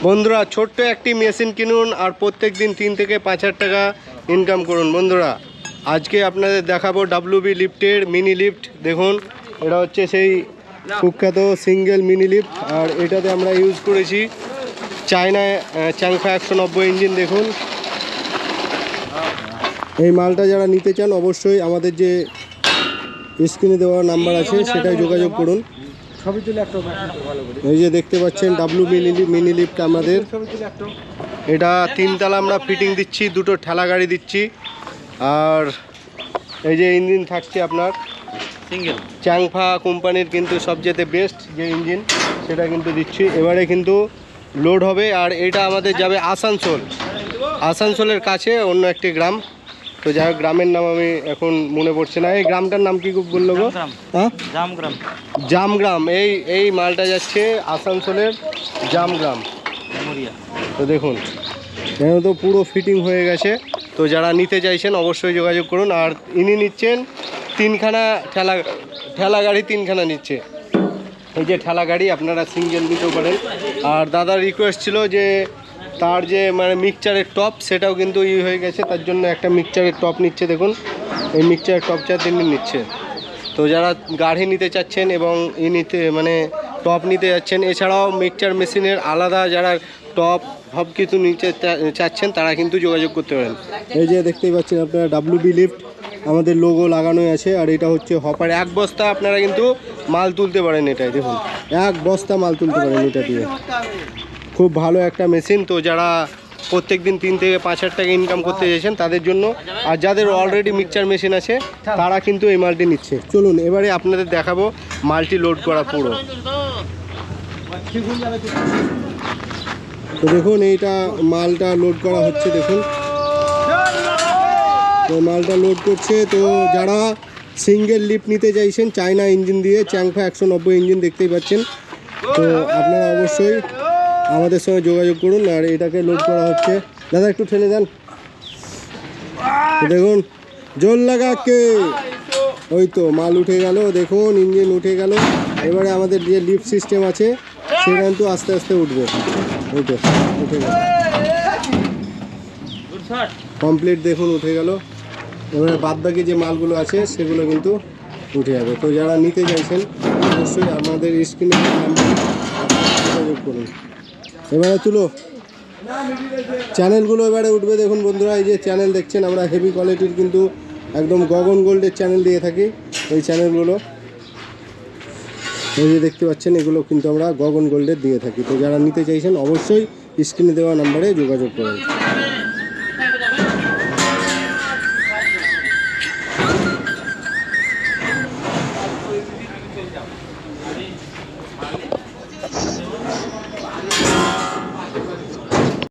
বন্ধুরা ছোট্ট একটি মেশিন কিনুন আর প্রত্যেক দিন 3 থেকে 5,000 টাকা ইনকাম করুন। বন্ধুরা আজকে আপনাদের দেখাবো ডাব্লিউবি লিফটের মিনি লিফট। দেখুন এটা হচ্ছে সেই কুখ্যাত সিঙ্গেল মিনি লিফট, আর এটাতে আমরা ইউজ করেছি চায়না চ্যাংফা 190 ইঞ্জিন। দেখুন এই মালটা যারা নিতে চান অবশ্যই আমাদের যে স্ক্রিনে দেওয়া নাম্বার আছে সেটাই যোগাযোগ করুন। এই যে দেখতে পাচ্ছেন ডাব্লিউ মিনি লিফট আমাদের, এটা 3 তলা আমরা ফিটিং দিচ্ছি, 2টো ঠেলা গাড়ি দিচ্ছি, আর এই যে ইঞ্জিন থাকছে আপনার সিঙ্গেল চ্যাংফা কোম্পানির কিন্তু সবচেয়ে বেস্ট যে ইঞ্জিন সেটা কিন্তু দিচ্ছি। এবারে কিন্তু লোড হবে, আর এটা আমাদের যাবে আসানসোলের কাছে অন্য একটি গ্রাম। তো যাই হোক গ্রামের নাম আমি এখন মনে পড়ছে না। এই গ্রামটার নাম কি বললো গো? হ্যাঁ, জামগ্রাম। এই মালটা যাচ্ছে আসানসোলের জামগ্রাম। তো দেখুন এখানে তো পুরো ফিটিং হয়ে গেছে। তো যারা নিতে চাইছেন অবশ্যই যোগাযোগ করুন। আর ইনি নিচ্ছেন 3খানা ঠেলা গাড়ি 3খানা নিচ্ছে। এই যে ঠেলা গাড়ি আপনারা সিঙ্গেল নিতেও পারেন। আর দাদার রিকোয়েস্ট ছিল যে তার যে মানে মিক্সচারের টপ সেটাও কিন্তু হয়ে গেছে, তার জন্য একটা মিক্সচারের টপ নিচ্ছে। দেখুন এই মিক্সচারের টপটা তিনি নিচ্ছে। তো যারা গাড়ি নিতে চাচ্ছেন এবং নিতে মানে টপ নিতে যাচ্ছেন, এছাড়াও মিক্সচার মেশিনের আলাদা যারা টপ সব কিছু নিতে চাচ্ছেন তারা কিন্তু যোগাযোগ করতে পারেন। এই যে দেখতেই পাচ্ছেন আপনারা ডাব্লিউবি লিফট আমাদের লোগো লাগানোই আছে। আর এটা হচ্ছে হপার, 1 বস্তা আপনারা কিন্তু মাল তুলতে পারেন। এটাই দেখুন 1 বস্তা মাল তুলতে পারেন এটা দিয়ে। খুব ভালো একটা মেশিন। তো যারা প্রত্যেক দিন 3 থেকে 5,000 টাকা ইনকাম করতে চাইছেন তাদের জন্য, আর যাদের অলরেডি মিক্সচার মেশিন আছে তারা কিন্তু এই মালটি নিচ্ছে। চলুন এবারে আপনাদের দেখাবো মালটি লোড করা পুরো। তো দেখুন এইটা মালটা লোড করা হচ্ছে। দেখুন তো মালটা লোড করছে। তো যারা সিঙ্গেল লিফট নিতে চাইছেন চায়না ইঞ্জিন দিয়ে, চ্যাংফা 190 ইঞ্জিন দেখতেই পাচ্ছেন, তো আপনারা অবশ্যই আমাদের সঙ্গে যোগাযোগ করুন। আর এটাকে লোড করা হচ্ছে। দাদা একটু ঠেলে দেন। দেখুন জোর লাগাকে ওই তো মাল উঠে গেল। দেখুন ইঞ্জিন উঠে গেল। এবারে আমাদের যে লিফট সিস্টেম আছে সেটা কিন্তু আস্তে আস্তে উঠবে। ওই তো উঠে গেল কমপ্লিট। দেখুন উঠে গেল। এবারে বাদবাকি যে মালগুলো আছে সেগুলো কিন্তু উঠে যাবে। তো যারা নিতে চাইছেন অবশ্যই আমাদের স্ক্রিনে যোগাযোগ করুন। এবারে তুলো চ্যানেলগুলো এবারে উঠবে। দেখুন বন্ধুরা এই যে চ্যানেল দেখছেন আমরা হেভি কোয়ালিটির কিন্তু একদম গগন গোল্ডের চ্যানেল দিয়ে থাকি। এই চ্যানেলগুলো এই যে দেখতে পাচ্ছেন এগুলো কিন্তু আমরা গগন গোল্ডের দিয়ে থাকি। তো যারা নিতে চাইছেন অবশ্যই স্ক্রিনে দেওয়া নাম্বারে যোগাযোগ করুন।